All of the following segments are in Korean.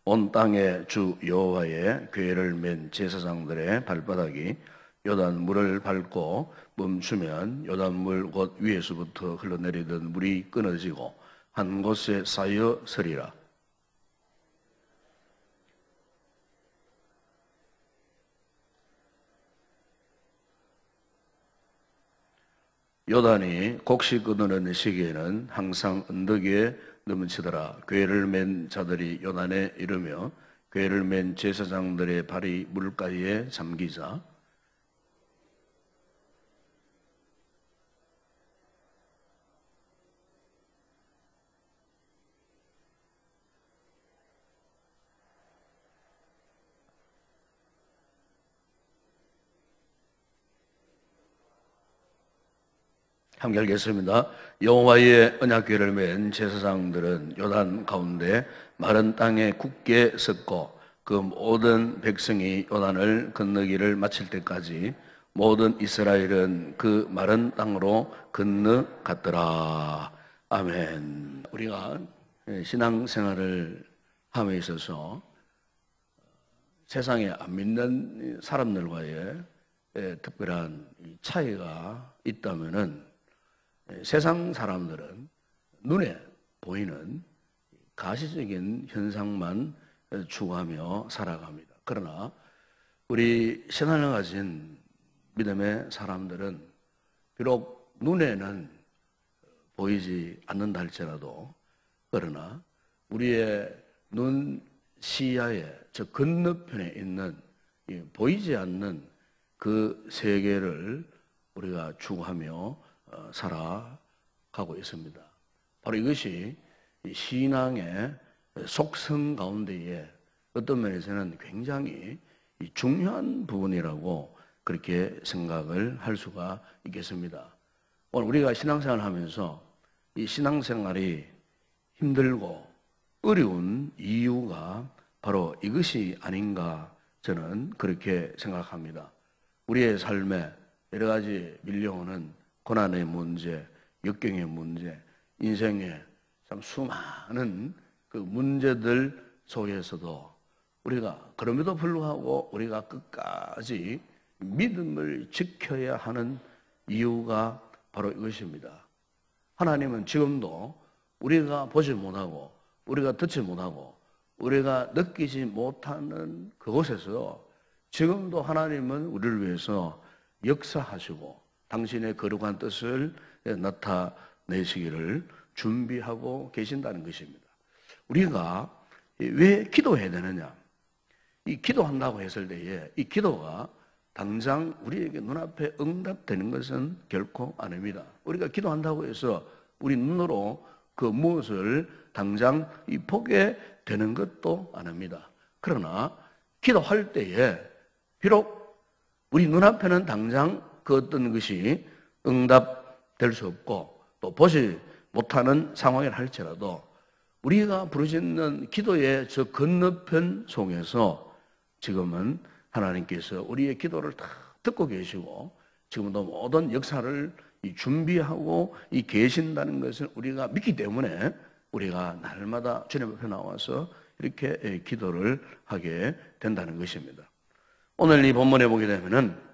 온 땅의 주 여호와의 궤를 맨 제사장들의 발바닥이 요단물을 밟고 멈추면 요단물 곧 위에서부터 흘러내리던 물이 끊어지고 한 곳에 쌓여 서리라. 요단이 곡식 끊어내는 시기에는 항상 언덕 위에 넘치더라. 궤를 맨 자들이 요단에 이르며 궤를 맨 제사장들의 발이 물가에 잠기자 함께 읽겠습니다. 여호와의 언약궤를 맨 제사장들은 요단 가운데 마른 땅에 굳게 섰고 그 모든 백성이 요단을 건너기를 마칠 때까지 모든 이스라엘은 그 마른 땅으로 건너갔더라. 아멘. 우리가 신앙생활을 함에 있어서 세상에 안 믿는 사람들과의 특별한 차이가 있다면은 세상 사람들은 눈에 보이는 가시적인 현상만 추구하며 살아갑니다. 그러나 우리 신앙을 가진 믿음의 사람들은 비록 눈에는 보이지 않는다 할지라도 그러나 우리의 눈 시야의 저 건너편에 있는 보이지 않는 그 세계를 우리가 추구하며 살아가고 있습니다. 바로 이것이 신앙의 속성 가운데에 어떤 면에서는 굉장히 중요한 부분이라고 그렇게 생각을 할 수가 있겠습니다. 오늘 우리가 신앙생활을 하면서 이 신앙생활이 힘들고 어려운 이유가 바로 이것이 아닌가 저는 그렇게 생각합니다. 우리의 삶에 여러 가지 밀려오는 고난의 문제, 역경의 문제, 인생의 참 수많은 그 문제들 속에서도 우리가 그럼에도 불구하고 우리가 끝까지 믿음을 지켜야 하는 이유가 바로 이것입니다. 하나님은 지금도 우리가 보지 못하고 우리가 듣지 못하고 우리가 느끼지 못하는 그곳에서 지금도 하나님은 우리를 위해서 역사하시고 당신의 거룩한 뜻을 나타내시기를 준비하고 계신다는 것입니다. 우리가 왜 기도해야 되느냐? 이 기도한다고 했을 때에 이 기도가 당장 우리에게 눈앞에 응답되는 것은 결코 아닙니다. 우리가 기도한다고 해서 우리 눈으로 그 무엇을 당장 보게 되는 것도 아닙니다. 그러나 기도할 때에 비록 우리 눈앞에는 당장 그 어떤 것이 응답될 수 없고 또 보지 못하는 상황이라 할지라도 우리가 부르짖는 기도의 저 건너편 속에서 지금은 하나님께서 우리의 기도를 다 듣고 계시고 지금도 모든 역사를 준비하고 계신다는 것을 우리가 믿기 때문에 우리가 날마다 주님 앞에 나와서 이렇게 기도를 하게 된다는 것입니다. 오늘 이 본문에 보게 되면은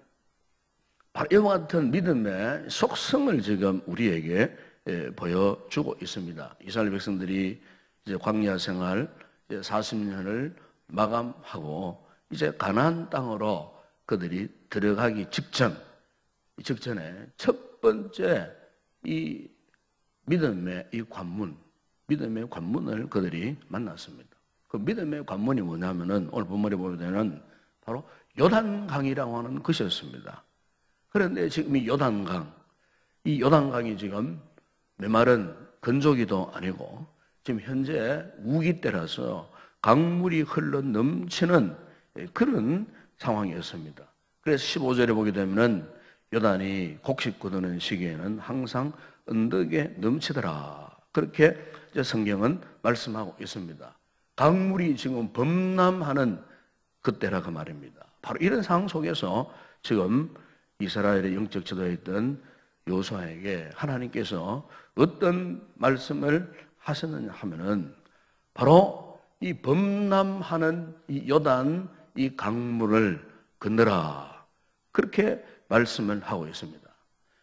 바로 이와 같은 믿음의 속성을 지금 우리에게 보여주고 있습니다. 이스라엘 백성들이 이제 광야 생활 40년을 마감하고 이제 가나안 땅으로 그들이 들어가기 직전에 첫 번째 이 믿음의 이 관문, 믿음의 관문을 그들이 만났습니다. 그 믿음의 관문이 뭐냐면은 오늘 본문에 보면 바로 요단강이라고 하는 것이었습니다. 그런데 지금 이 요단강이 지금 메마른 건조기도 아니고 지금 현재 우기 때라서 강물이 흘러 넘치는 그런 상황이었습니다. 그래서 15절에 보게 되면 요단이 곡식 거두는 시기에는 항상 언덕에 넘치더라. 그렇게 이제 성경은 말씀하고 있습니다. 강물이 지금 범람하는 그때라 그 말입니다. 바로 이런 상황 속에서 지금 이스라엘의 영적 지도에 있던 요수아에게 하나님께서 어떤 말씀을 하셨느냐 하면은 바로 이 범람하는 이 요단 이 강물을 건너라. 그렇게 말씀을 하고 있습니다.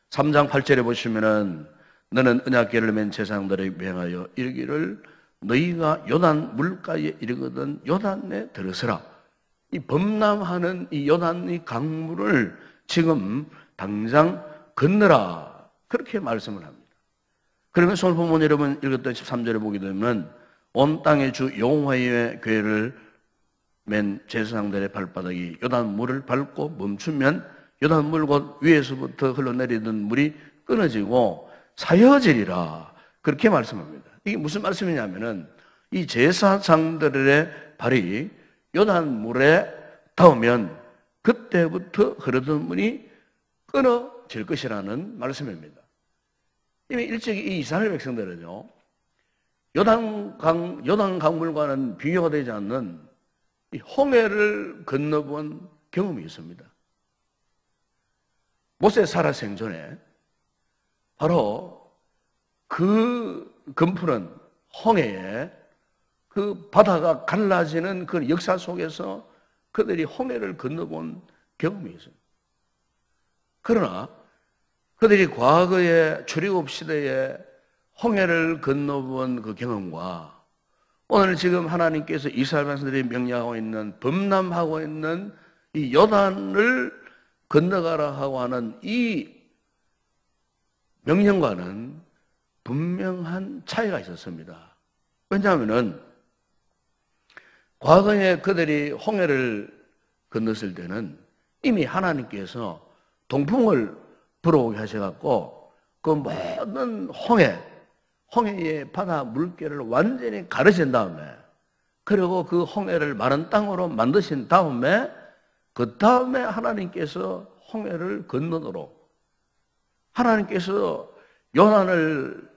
3장 8절에 보시면은 너는 언약궤를 맨 제사장들에 명하여 이르기를 너희가 요단 물가에 이르거든 요단에 들어서라. 이 범람하는 이 요단의 강물을 지금 당장 건너라. 그렇게 말씀을 합니다. 그러면서 오늘 본문 여러분 읽었던 13절에 보게 되면 온 땅의 주 여호와의 궤를 맨 제사장들의 발바닥이 요단 물을 밟고 멈추면 요단 물 곧 위에서부터 흘러내리던 물이 끊어지고 사여지리라. 그렇게 말씀합니다. 이게 무슨 말씀이냐면은 이 제사장들의 발이 요단 물에 닿으면 그때부터 흐르던 물이 끊어질 것이라는 말씀입니다. 이미 일찍 이 이스라엘 백성들은요, 요단 강물과는 비교가 되지 않는 이 홍해를 건너본 경험이 있습니다. 모세 살아 생전에 바로 그 검푸른 홍해에 그 바다가 갈라지는 그 역사 속에서 그들이 홍해를 건너본 경험이 있어요. 그러나 그들이 과거의 출애굽 시대에 홍해를 건너본 그 경험과 오늘 지금 하나님께서 이스라엘 백성들이 명령하고 있는 범람하고 있는 이 요단을 건너가라 하고 하는 이 명령과는 분명한 차이가 있었습니다. 왜냐하면은 과거에 그들이 홍해를 건넜을 때는 이미 하나님께서 동풍을 불어오게 하셔갖고 그 모든 홍해의 바다 물결을 완전히 가르신 다음에 그리고 그 홍해를 마른 땅으로 만드신 다음에 그 다음에 하나님께서 홍해를 건너도록 하나님께서 요단을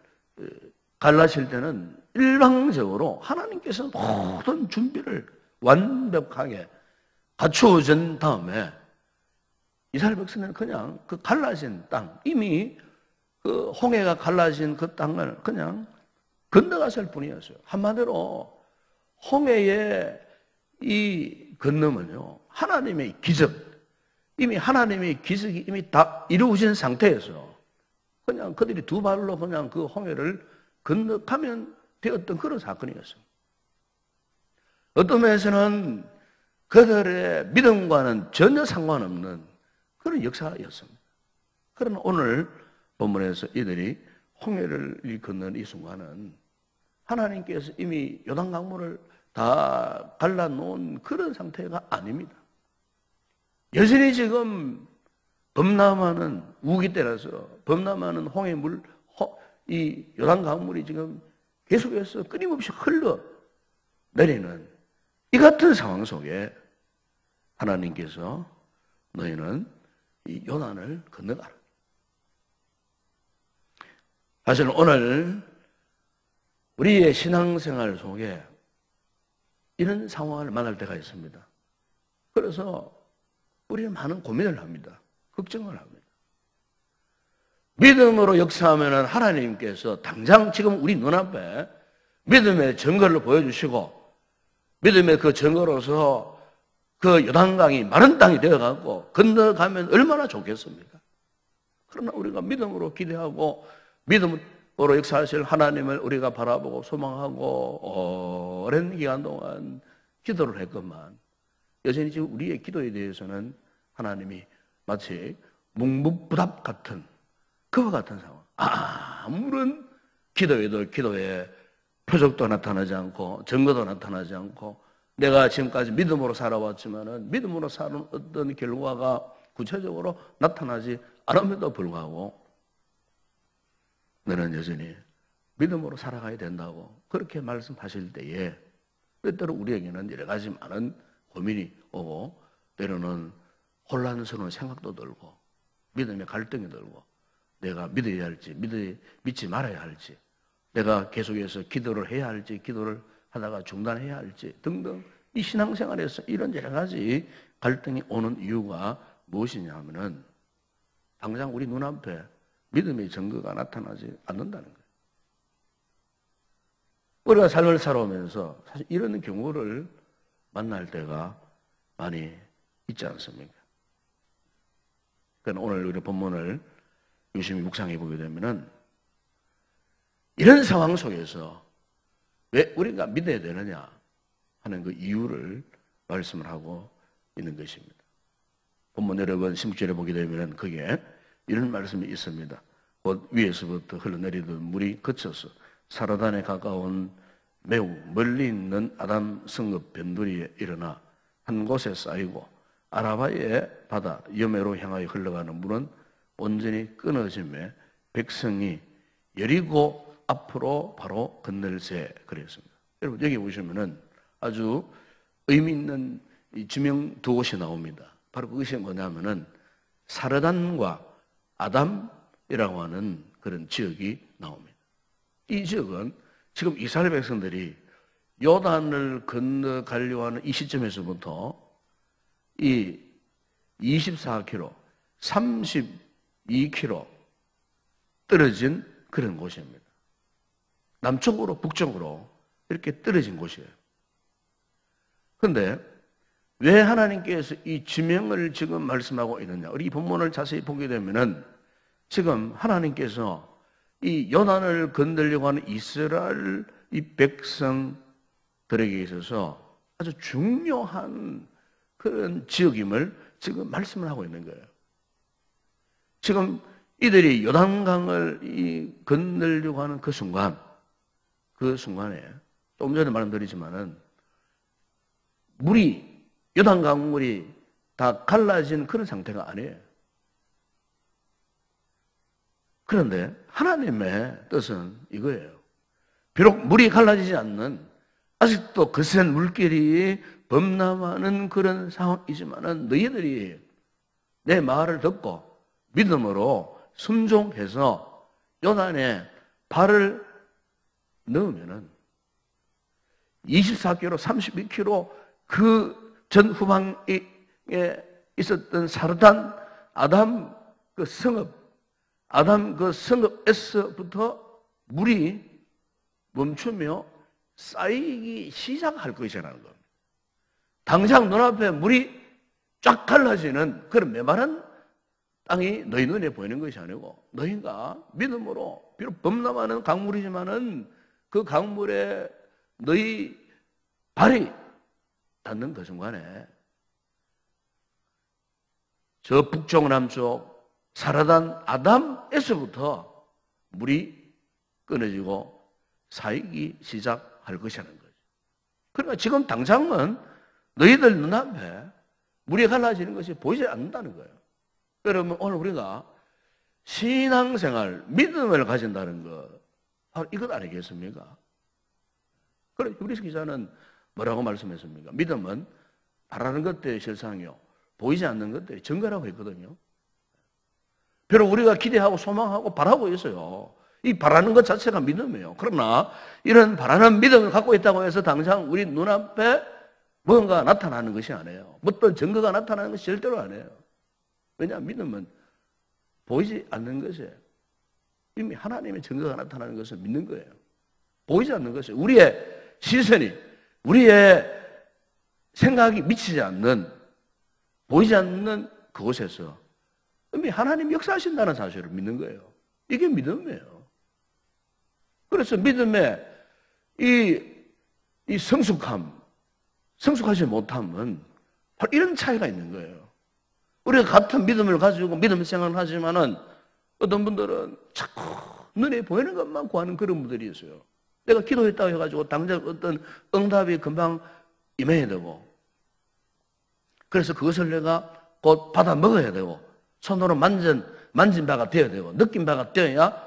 갈라실 때는 일방적으로 하나님께서 모든 준비를 완벽하게 갖추어진 다음에 이스라엘 백성은 그냥 그 갈라진 땅, 이미 그 홍해가 갈라진 그 땅을 그냥 건너갔을 뿐이었어요. 한마디로 홍해의 이 건너면요, 하나님의 기적, 이미 하나님의 기적이 이미 다 이루어진 상태에서 그냥 그들이 두 발로 그냥 그 홍해를 건너가면 되었던 그런 사건이었어요. 어떤 면에서는 그들의 믿음과는 전혀 상관없는 그런 역사였습니다. 그러나 오늘 본문에서 이들이 홍해를 건너는 이 순간은 하나님께서 이미 요단 강물을 다 갈라놓은 그런 상태가 아닙니다. 여전히 지금 범람하는 우기 때라서 범람하는 홍해물, 이 요단 강물이 지금 계속해서 끊임없이 흘러 내리는 이 같은 상황 속에 하나님께서 너희는 이 요단을 건너가라. 사실 오늘 우리의 신앙생활 속에 이런 상황을 만날 때가 있습니다. 그래서 우리는 많은 고민을 합니다. 걱정을 합니다. 믿음으로 역사하면 하나님께서 당장 지금 우리 눈앞에 믿음의 증거를 보여주시고 믿음의 그 증거로서 그 요단강이 마른 땅이 되어가고 건너가면 얼마나 좋겠습니까? 그러나 우리가 믿음으로 기대하고 믿음으로 역사하실 하나님을 우리가 바라보고 소망하고 오랜 기간 동안 기도를 했건만 여전히 지금 우리의 기도에 대해서는 하나님이 마치 묵묵부답 같은 그와 같은 상황. 아무런 기도에도 기도에 표적도 나타나지 않고 증거도 나타나지 않고 내가 지금까지 믿음으로 살아왔지만은 믿음으로 사는 어떤 결과가 구체적으로 나타나지 않음에도 불구하고 너는 여전히 믿음으로 살아가야 된다고 그렇게 말씀하실 때에 때때로 우리에게는 여러 가지 많은 고민이 오고 때로는 혼란스러운 생각도 들고 믿음의 갈등이 들고 내가 믿어야 할지 믿지 말아야 할지 내가 계속해서 기도를 해야 할지 기도를 하다가 중단해야 할지 등등 이 신앙생활에서 이런 여러 가지 갈등이 오는 이유가 무엇이냐 하면은 당장 우리 눈앞에 믿음의 증거가 나타나지 않는다는 거예요. 우리가 삶을 살아오면서 사실 이런 경우를 만날 때가 많이 있지 않습니까? 그러니까 오늘 우리 본문을 유심히 묵상해 보게 되면은 이런 상황 속에서 왜 우리가 믿어야 되느냐 하는 그 이유를 말씀을 하고 있는 것입니다. 본문 여러분 16절에 보게 되면 거기에 이런 말씀이 있습니다. 곧 위에서부터 흘러내리던 물이 그쳐서 사르단에 가까운 매우 멀리 있는 아담 성읍 변두리에 일어나 한 곳에 쌓이고 아라바의 바다 여매로 향하여 흘러가는 물은 온전히 끊어짐에 백성이 여리고 앞으로 바로 건널세 그랬습니다. 여러분 여기 보시면은 아주 의미 있는 이 지명 두 곳이 나옵니다. 바로 그것이 뭐냐면은 사르단과 아담이라고 하는 그런 지역이 나옵니다. 이 지역은 지금 이스라엘 백성들이 요단을 건너가려고 하는 이 시점에서부터 이 24km, 32km 떨어진 그런 곳입니다. 남쪽으로 북쪽으로 이렇게 떨어진 곳이에요. 그런데 왜 하나님께서 이 지명을 지금 말씀하고 있느냐? 우리 이 본문을 자세히 보게 되면은 지금 하나님께서 이 요단을 건너려고 하는 이스라엘 이 백성들에게 있어서 아주 중요한 그런 지역임을 지금 말씀을 하고 있는 거예요. 지금 이들이 요단강을 건너려고 하는 그 순간에 조금 전에 말씀드리지만은 요단강 물이 다 갈라진 그런 상태가 아니에요. 그런데 하나님의 뜻은 이거예요. 비록 물이 갈라지지 않는 아직도 거센 물길이 범람하는 그런 상황이지만은 너희들이 내 말을 듣고 믿음으로 순종해서 요단에 발을 넣으면은 24km, 32km 그 전 후방에 있었던 사르단 아담 그 성읍에서부터 물이 멈추며 쌓이기 시작할 것이라는 겁니다. 당장 눈앞에 물이 쫙 갈라지는 그런 메마른 땅이 너희 눈에 보이는 것이 아니고 너희가 믿음으로 비록 범람하는 강물이지만은 그 강물에 너희 발이 닿는 그 순간에 저 북쪽 남쪽 사르단 아담에서부터 물이 끊어지고 쌓이기 시작할 것이라는 거죠. 그러니까 지금 당장은 너희들 눈앞에 물이 갈라지는 것이 보이지 않는다는 거예요. 여러분 오늘 우리가 신앙생활, 믿음을 가진다는 것 바로 이것 아니겠습니까? 그래 히브리서 기자는 뭐라고 말씀했습니까? 믿음은 바라는 것들의 실상이요 보이지 않는 것들의 증거라고 했거든요. 비록 우리가 기대하고 소망하고 바라고 있어요. 이 바라는 것 자체가 믿음이에요. 그러나 이런 바라는 믿음을 갖고 있다고 해서 당장 우리 눈앞에 뭔가 나타나는 것이 아니에요. 어떤 증거가 나타나는 것이 절대로 아니에요. 왜냐하면 믿음은 보이지 않는 것이에요. 이미 하나님의 증거가 나타나는 것을 믿는 거예요. 보이지 않는 것이에요. 우리의 시선이 우리의 생각이 미치지 않는 보이지 않는 그곳에서 이미 하나님 역사하신다는 사실을 믿는 거예요. 이게 믿음이에요. 그래서 믿음의 이 성숙하지 못함은 바로 이런 차이가 있는 거예요. 우리가 같은 믿음을 가지고 믿음 생활을 하지만은 어떤 분들은 자꾸 눈에 보이는 것만 구하는 그런 분들이 있어요. 내가 기도했다고 해가지고 당장 어떤 응답이 금방 임해야 되고 그래서 그것을 내가 곧 받아 먹어야 되고 손으로 만진 바가 되어야 되고 느낀 바가 되어야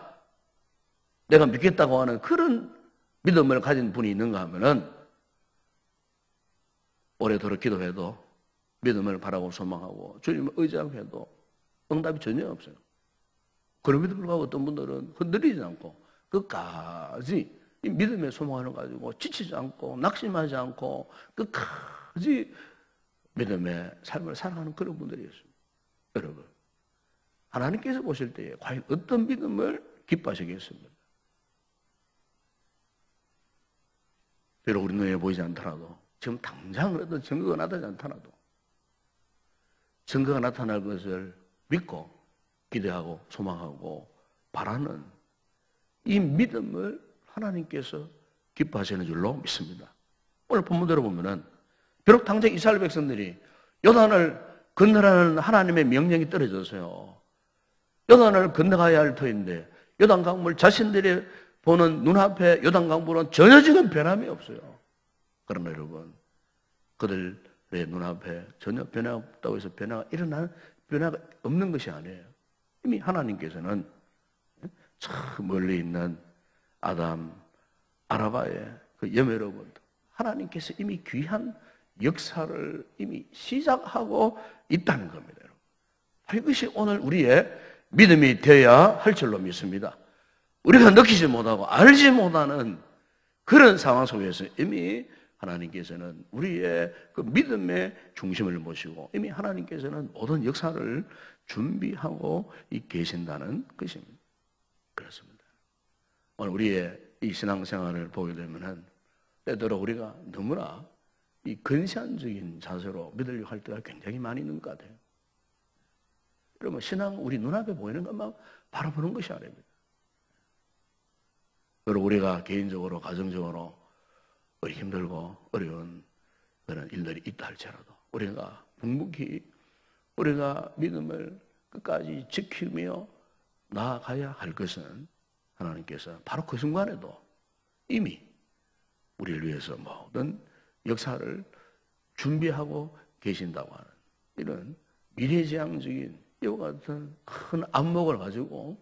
내가 믿겠다고 하는 그런 믿음을 가진 분이 있는가 하면은 오래도록 기도해도 믿음을 바라고 소망하고 주님을 의지하고 해도 응답이 전혀 없어요. 그런 믿음을 가지고 어떤 분들은 흔들리지 않고 끝까지 이 믿음의 소망을 가지고 지치지 않고 낙심하지 않고 끝까지 믿음의 삶을 살아가는 그런 분들이 있습니다. 여러분 하나님께서 보실 때에 과연 어떤 믿음을 기뻐하시겠습니까? 비록 우리 눈에 보이지 않더라도 지금 당장이라도 증거가 나타나지 않더라도 증거가 나타날 것을 믿고 기대하고 소망하고 바라는 이 믿음을 하나님께서 기뻐하시는 줄로 믿습니다. 오늘 본문대로 보면은 비록 당장 이스라엘 백성들이 요단을 건너라는 하나님의 명령이 떨어졌어요. 요단을 건너가야 할 터인데 요단 강물 자신들이 보는 눈앞에 요단 강물은 전혀 지금 변함이 없어요. 그러나 여러분, 그들의 눈앞에 전혀 변화가 없다고 해서 변화가 없는 것이 아니에요. 이미 하나님께서는 저 멀리 있는 아담, 아라바의 그 여매로부터 하나님께서 이미 귀한 역사를 이미 시작하고 있다는 겁니다. 여러분. 이것이 오늘 우리의 믿음이 되어야 할 줄로 믿습니다. 우리가 느끼지 못하고 알지 못하는 그런 상황 속에서 이미 하나님께서는 우리의 그 믿음의 중심을 모시고 이미 하나님께서는 모든 역사를 준비하고 계신다는 것입니다. 그렇습니다. 오늘 우리의 이 신앙생활을 보게 되면은 때때로 우리가 너무나 이 근시안적인 자세로 믿으려고 할 때가 굉장히 많이 있는 것 같아요. 여러분, 신앙 우리 눈앞에 보이는 것만 바라보는 것이 아닙니다. 그리고 우리가 개인적으로, 가정적으로 힘들고 어려운 그런 일들이 있다 할지라도 우리가 묵묵히 우리가 믿음을 끝까지 지키며 나아가야 할 것은 하나님께서 바로 그 순간에도 이미 우리를 위해서 모든 역사를 준비하고 계신다고 하는 이런 미래지향적인 이와 같은 큰 안목을 가지고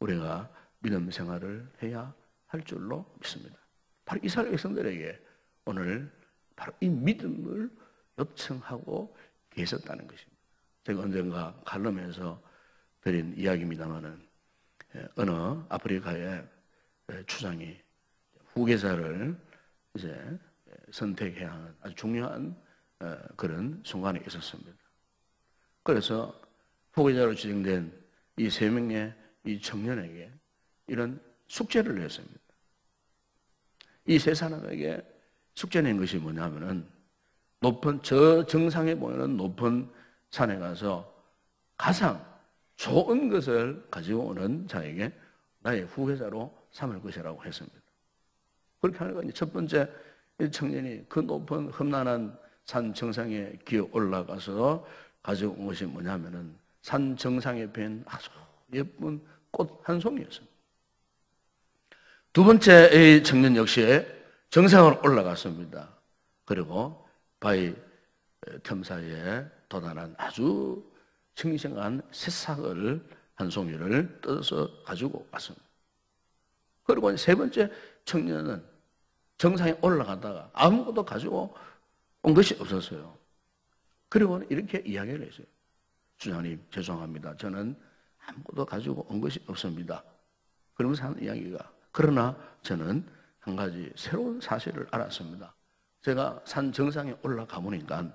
우리가 믿음 생활을 해야 할 줄로 믿습니다. 바로 이스라엘 백성들에게 오늘 바로 이 믿음을 요청하고 계셨다는 것입니다. 제가 언젠가 칼럼에서 드린 이야기입니다만은 어느 아프리카의 추장이 후계자를 이제 선택해야 하는 아주 중요한 그런 순간에 있었습니다. 그래서 후계자로 지정된 이 3명의 이 청년에게 이런 숙제를 냈습니다. 이 3사람에게 숙제 낸 것이 뭐냐면은 저 정상에 보이는 높은 산에 가서 가장 좋은 것을 가지고 오는 자에게 나의 후계자로 삼을 것이라고 했습니다. 그렇게 하니까 이제 첫 번째 청년이 그 높은 험난한 산 정상에 기어 올라가서 가지고 온 것이 뭐냐면은 산 정상에 핀 아주 예쁜 꽃 한 송이였습니다. 두 번째 청년 역시 정상으로 올라갔습니다. 그리고 바위 틈 사이에 도단한 아주 싱싱한 새싹을 한 송이를 뜯어서 가지고 왔습니다. 그리고 세 번째 청년은 정상에 올라가다가 아무것도 가지고 온 것이 없었어요. 그리고 이렇게 이야기를 했어요. 주장님, 죄송합니다. 저는 아무것도 가지고 온 것이 없습니다. 그러면서 하는 이야기가, 그러나 저는 한 가지 새로운 사실을 알았습니다. 제가 산 정상에 올라가 보니까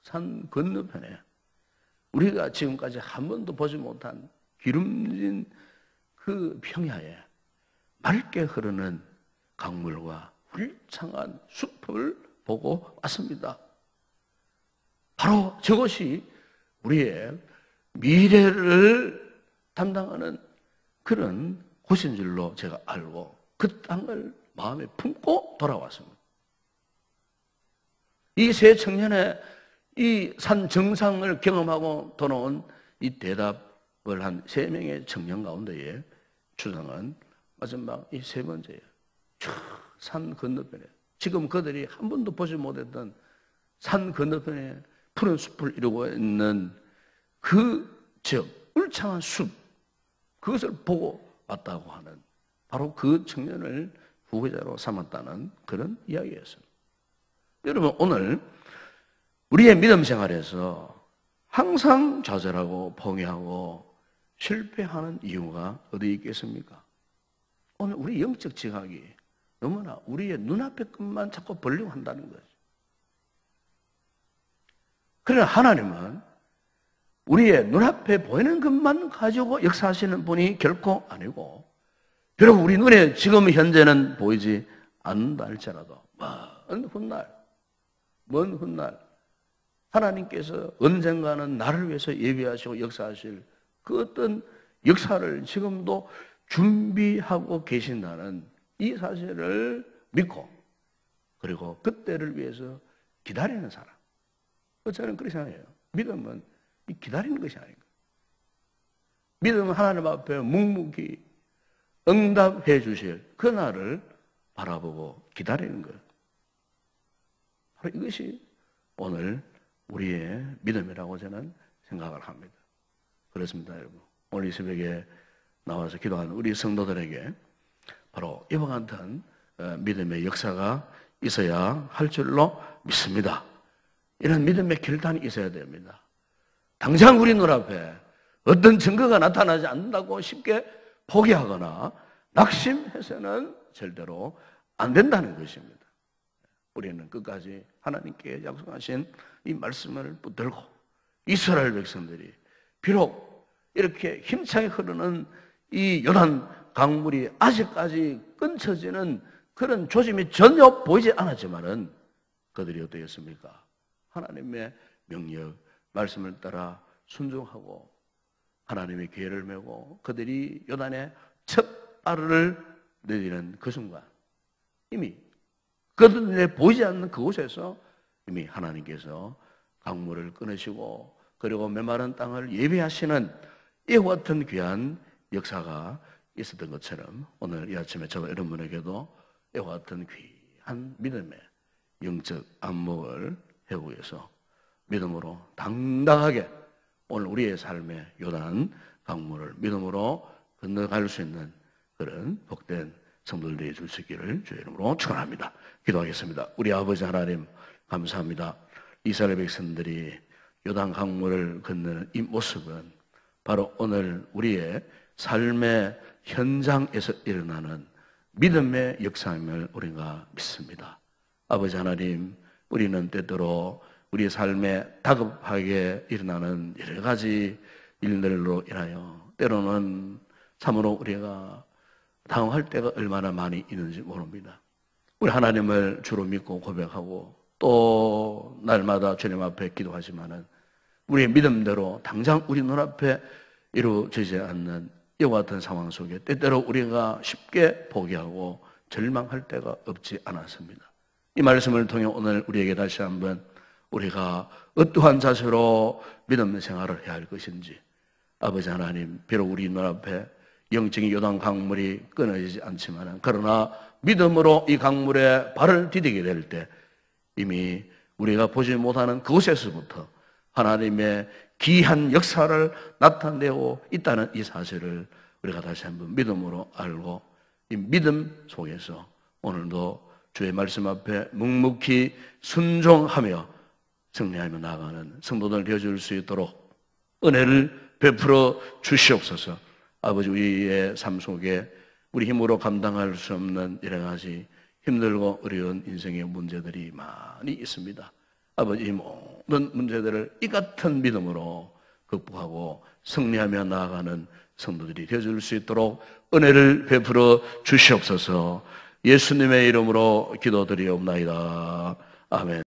산 건너편에 우리가 지금까지 한 번도 보지 못한 기름진 그 평야에 맑게 흐르는 강물과 울창한 숲을 보고 왔습니다. 바로 저것이 우리의 미래를 담당하는 그런 곳인 줄로 제가 알고 그 땅을 마음에 품고 돌아왔습니다. 이 세 청년의 이 산 정상을 경험하고 돌아온 이 대답을 한 3명의 청년 가운데에 주장은 마지막 이 세 번째예요. 산 건너편에 지금 그들이 한 번도 보지 못했던 산 건너편에 푸른 숲을 이루고 있는 그 지역, 울창한 숲, 그것을 보고 왔다고 하는 바로 그 청년을 후계자로 삼았다는 그런 이야기였습니다. 여러분, 오늘 우리의 믿음 생활에서 항상 좌절하고 포기하고 실패하는 이유가 어디 있겠습니까? 오늘 우리 영적 지각이 너무나 우리의 눈앞의 것만 자꾸 보려고 한다는 거죠. 그러나 하나님은 우리의 눈앞에 보이는 것만 가지고 역사하시는 분이 결코 아니고, 비록 우리 눈에 지금 현재는 보이지 않는다 할지라도 먼 훗날 하나님께서 언젠가는 나를 위해서 예비하시고 역사하실 그 어떤 역사를 지금도 준비하고 계신다는 이 사실을 믿고, 그리고 그때를 위해서 기다리는 사람. 저는 그렇게 생각해요. 믿음은 기다리는 것이 아닌가. 믿음은 하나님 앞에 묵묵히 응답해 주실 그날을 바라보고 기다리는 거예요. 바로 이것이 오늘 우리의 믿음이라고 저는 생각을 합니다. 그렇습니다, 여러분. 오늘 이 새벽에 나와서 기도하는 우리 성도들에게 바로 이와 같은 믿음의 역사가 있어야 할 줄로 믿습니다. 이런 믿음의 결단이 있어야 됩니다. 당장 우리 눈앞에 어떤 증거가 나타나지 않는다고 쉽게 포기하거나 낙심해서는 절대로 안 된다는 것입니다. 우리는 끝까지 하나님께 약속하신 이 말씀을 붙들고, 이스라엘 백성들이 비록 이렇게 힘차게 흐르는 이 요단 강물이 아직까지 끊쳐지는 그런 조짐이 전혀 보이지 않았지만은 그들이 어떠했습니까? 하나님의 명령, 말씀을 따라 순종하고 하나님의 기회를 메고 그들이 요단의 첫 발을 내디는 그 순간 이미 그들의 보이지 않는 그곳에서 이미 하나님께서 강물을 끊으시고, 그리고 메마른 땅을 예비하시는 이와 같은 귀한 역사가 있었던 것처럼 오늘 이 아침에 저와 여러분에게도 이와 같은 귀한 믿음의 영적 안목을 해오기 위해서 믿음으로 당당하게 오늘 우리의 삶의 요단 강물을 믿음으로 건너갈 수 있는 그런 복된 성도들이 될 수 있기를 주의 이름으로 축원합니다. 기도하겠습니다. 우리 아버지 하나님 감사합니다. 이스라엘 백성들이 요단 강물을 건너는 이 모습은 바로 오늘 우리의 삶의 현장에서 일어나는 믿음의 역사임을 우리가 믿습니다. 아버지 하나님, 우리는 때때로 우리의 삶에 다급하게 일어나는 여러 가지 일들로 인하여 때로는 참으로 우리가 당황할 때가 얼마나 많이 있는지 모릅니다. 우리 하나님을 주로 믿고 고백하고 또 날마다 주님 앞에 기도하지만은 우리의 믿음대로 당장 우리 눈앞에 이루어지지 않는 이와 같은 상황 속에 때때로 우리가 쉽게 포기하고 절망할 때가 없지 않았습니다. 이 말씀을 통해 오늘 우리에게 다시 한번 우리가 어떠한 자세로 믿음 생활을 해야 할 것인지, 아버지 하나님, 비록 우리 눈앞에 영적인 요단 강물이 끊어지지 않지만 그러나 믿음으로 이 강물에 발을 디디게 될 때 이미 우리가 보지 못하는 그곳에서부터 하나님의 귀한 역사를 나타내고 있다는 이 사실을 우리가 다시 한번 믿음으로 알고, 이 믿음 속에서 오늘도 주의 말씀 앞에 묵묵히 순종하며 승리하며 나아가는 성도들 되어줄 수 있도록 은혜를 베풀어 주시옵소서. 아버지, 우리의 삶 속에 우리 힘으로 감당할 수 없는 여러 가지 힘들고 어려운 인생의 문제들이 많이 있습니다. 아버지, 이 모든 문제들을 이 같은 믿음으로 극복하고 승리하며 나아가는 성도들이 되어줄 수 있도록 은혜를 베풀어 주시옵소서. 예수님의 이름으로 기도드리옵나이다. 아멘.